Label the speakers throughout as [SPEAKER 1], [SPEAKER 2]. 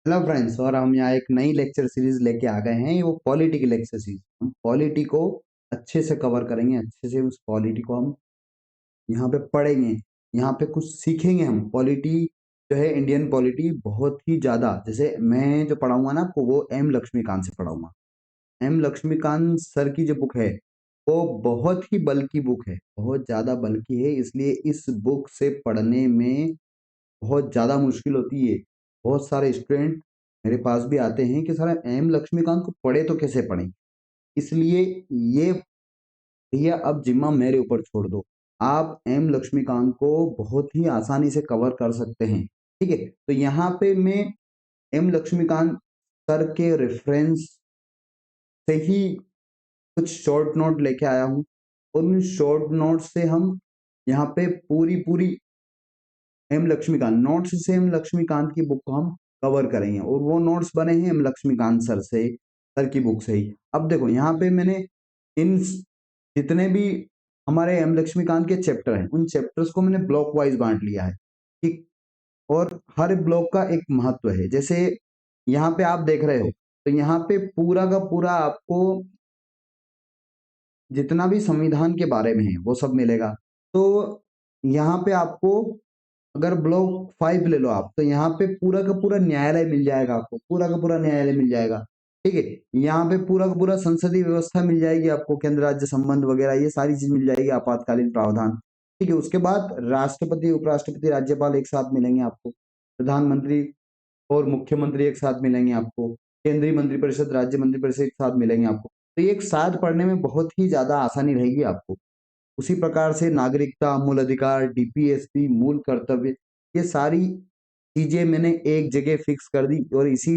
[SPEAKER 1] Hello friends, और हम यहाँ एक नई लेक्चर सीरीज लेके आ गए हैं। वो पॉलिटी की लेक्चर सीरीज। हम पॉलिटी को अच्छे से कवर करेंगे, अच्छे से उस पॉलिटी को हम यहाँ पे पढ़ेंगे, यहाँ पे कुछ सीखेंगे। हम पॉलिटी जो है, इंडियन पॉलिटी बहुत ही ज़्यादा, जैसे मैं जो पढ़ाऊंगा ना आपको, वो एम लक्ष्मीकांत से पढ़ाऊंगा। एम लक्ष्मीकांत सर की जो बुक है वो बहुत ही बल्कि बुक है, बहुत ज़्यादा बल्कि है। इसलिए इस बुक से पढ़ने में बहुत ज़्यादा मुश्किल होती है। बहुत सारे स्टूडेंट मेरे पास भी आते हैं कि सर एम लक्ष्मीकांत को पढ़े तो कैसे पढ़ें। इसलिए ये भैया अब जिम्मा मेरे ऊपर छोड़ दो। आप एम लक्ष्मीकांत को बहुत ही आसानी से कवर कर सकते हैं। ठीक है, तो यहाँ पे मैं एम लक्ष्मीकांत सर के रेफरेंस से ही कुछ शॉर्ट नोट लेके आया हूँ। उन शॉर्ट नोट से हम यहाँ पे पूरी पूरी एम लक्ष्मीकांत नोट्स से एम लक्ष्मीकांत की बुक को हम कवर करेंगे, और वो नोट्स बने हैं एम लक्ष्मीकांत सर की बुक से ही। अब देखो यहाँ पे मैंने इन जितने भी हमारे एम लक्ष्मीकांत के चैप्टर हैं, उन चैप्टर्स को मैंने ब्लॉक वाइज बांट लिया है। ठीक, और हर ब्लॉक का एक महत्व है। जैसे यहाँ पे आप देख रहे हो, तो यहाँ पे पूरा का पूरा आपको जितना भी संविधान के बारे में है वो सब मिलेगा। तो यहाँ पे आपको अगर ब्लॉक 5 ले लो आप, तो यहाँ पे पूरा का पूरा न्यायालय मिल जाएगा, आपको पूरा का पूरा न्यायालय मिल जाएगा। ठीक है, यहाँ पे पूरा का पूरा संसदीय व्यवस्था मिल जाएगी आपको, केंद्र राज्य संबंध वगैरह ये सारी चीज मिल जाएगी, आपातकालीन प्रावधान। ठीक है, उसके बाद राष्ट्रपति उपराष्ट्रपति राज्यपाल एक साथ मिलेंगे आपको, प्रधानमंत्री और मुख्यमंत्री एक साथ मिलेंगे आपको, केंद्रीय मंत्रिपरिषद राज्य मंत्रिपरिषद एक साथ मिलेंगे आपको। तो ये एक साथ पढ़ने में बहुत ही ज्यादा आसानी रहेगी आपको। उसी प्रकार से नागरिकता, मूल अधिकार, डीपीएसपी, मूल कर्तव्य, ये सारी चीजें मैंने एक जगह फिक्स कर दी, और इसी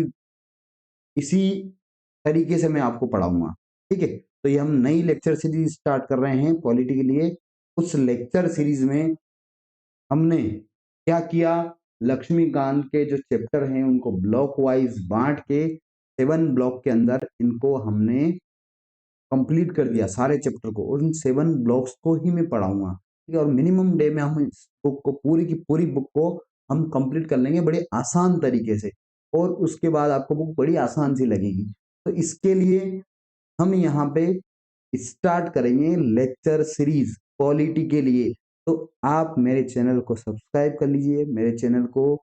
[SPEAKER 1] इसी तरीके से मैं आपको पढ़ाऊंगा। ठीक है, तो ये हम नई लेक्चर सीरीज स्टार्ट कर रहे हैं पॉलिटी के लिए। उस लेक्चर सीरीज में हमने क्या किया, लक्ष्मीकांत के जो चैप्टर हैं उनको ब्लॉक वाइज बांट के 7 ब्लॉक के अंदर इनको हमने कंप्लीट कर दिया सारे चैप्टर को, और उन 7 ब्लॉक्स को ही मैं पढ़ाऊंगा। ठीक है, और मिनिमम डे में हम इस बुक को, पूरी की पूरी बुक को हम कंप्लीट कर लेंगे बड़े आसान तरीके से, और उसके बाद आपको बुक बड़ी आसान सी लगेगी। तो इसके लिए हम यहाँ पे स्टार्ट करेंगे लेक्चर सीरीज पॉलिटी के लिए। तो आप मेरे चैनल को सब्सक्राइब कर लीजिए, मेरे चैनल को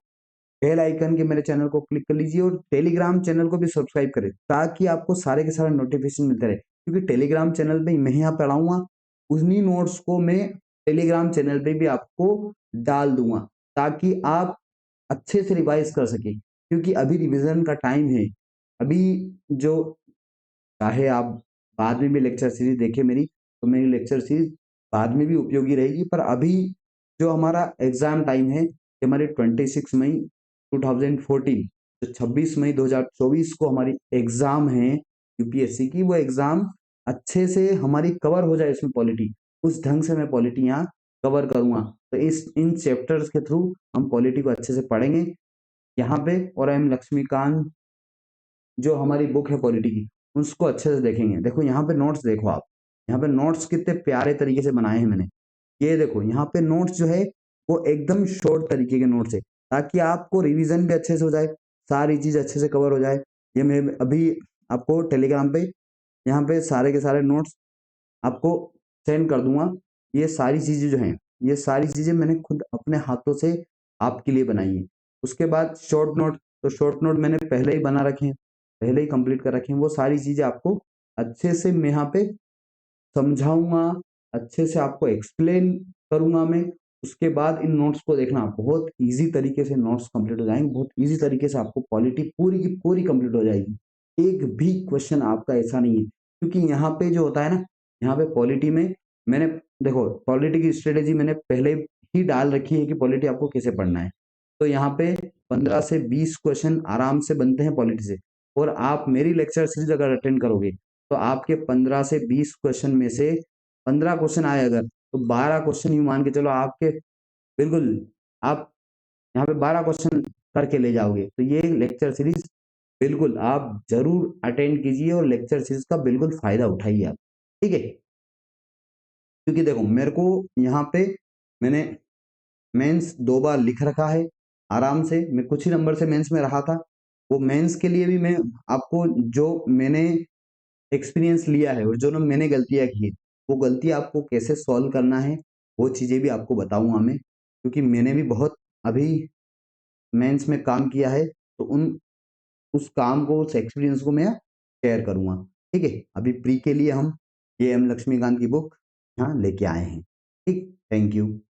[SPEAKER 1] बेल आइकन के मेरे चैनल को क्लिक कर लीजिए, और टेलीग्राम चैनल को भी सब्सक्राइब करें, ताकि आपको सारे के सारे नोटिफिकेशन मिलते रहे। क्योंकि टेलीग्राम चैनल पे मैं यहाँ पढ़ाऊंगा, उन्हीं नोट्स को मैं टेलीग्राम चैनल पे भी आपको डाल दूंगा, ताकि आप अच्छे से रिवाइज कर सके। क्योंकि अभी रिवीजन का टाइम है। अभी जो, चाहे आप बाद में भी लेक्चर सीरीज देखें मेरी, तो मेरी लेक्चर सीरीज बाद में भी उपयोगी रहेगी, पर अभी जो हमारा एग्जाम टाइम है, कि हमारे 26 मई 2014, तो 26 मई 2024 को हमारी एग्जाम है यूपीएससी की। वो एग्जाम अच्छे से हमारी कवर हो जाए इसमें पॉलिटी, उस ढंग से मैं पॉलिटी यहाँ कवर करूंगा। तो इस इन चैप्टर्स के थ्रू हम पॉलिटी को अच्छे से पढ़ेंगे यहाँ पे। और एम लक्ष्मीकांत जो हमारी बुक है पॉलिटी की, उसको अच्छे से देखेंगे। देखो यहाँ पे नोट्स देखो आप, यहाँ पे नोट्स कितने प्यारे तरीके से बनाए हैं मैंने। ये देखो यहाँ पे नोट्स जो है वो एकदम शॉर्ट तरीके के नोट्स है, ताकि आपको रिवीजन भी अच्छे से हो जाए, सारी चीज अच्छे से कवर हो जाए। ये मैं अभी आपको टेलीग्राम पे यहाँ पे सारे के सारे नोट्स आपको सेंड कर दूंगा। ये सारी चीजें जो हैं, ये सारी चीजें मैंने खुद अपने हाथों से आपके लिए बनाई है। उसके बाद शॉर्ट नोट, तो शॉर्ट नोट मैंने पहले ही बना रखे हैं, पहले ही कंप्लीट कर रखे हैं। वो सारी चीजें आपको अच्छे से मैं यहाँ पे समझाऊंगा, अच्छे से आपको एक्सप्लेन करूंगा मैं। उसके बाद इन नोट्स को देखना, बहुत इजी तरीके से नोट्स कंप्लीट हो जाएंगे, बहुत इजी तरीके से आपको पॉलिटी पूरी की पूरी कंप्लीट हो जाएगी। एक भी क्वेश्चन आपका ऐसा नहीं है, क्योंकि यहाँ पे जो होता है ना, यहाँ पे पॉलिटी में मैंने, देखो पॉलिटी की स्ट्रेटेजी मैंने पहले ही डाल रखी है कि पॉलिटी आपको कैसे पढ़ना है। तो यहाँ पे 15 से 20 क्वेश्चन आराम से बनते हैं पॉलिटी से, और आप मेरी लेक्चर सीरीज अगर अटेंड करोगे, तो आपके 15 से 20 क्वेश्चन में से 15 क्वेश्चन आए अगर, तो 12 क्वेश्चन ही मान के चलो आपके, बिल्कुल आप यहाँ पे 12 क्वेश्चन करके ले जाओगे। तो ये लेक्चर सीरीज बिल्कुल आप जरूर अटेंड कीजिए, और लेक्चर सीरीज का बिल्कुल फायदा उठाइए आप। ठीक है, क्योंकि देखो मेरे को यहाँ पे मैंने मेंस 2 बार लिख रखा है, आराम से मैं कुछ ही नंबर से मेंस में रहा था। वो मेंस के लिए भी मैं आपको जो मैंने एक्सपीरियंस लिया है और जो ना मैंने गलतियाँ की है, वो गलती आपको कैसे सॉल्व करना है, वो चीज़ें भी आपको बताऊँगा मैं, क्योंकि मैंने भी बहुत अभी मेंस में काम किया है, तो उस काम को, उस एक्सपीरियंस को मैं शेयर करूँगा। ठीक है? अभी प्री के लिए हम ये एम लक्ष्मीकांत की बुक यहाँ लेके आए हैं। ठीक? Thank you.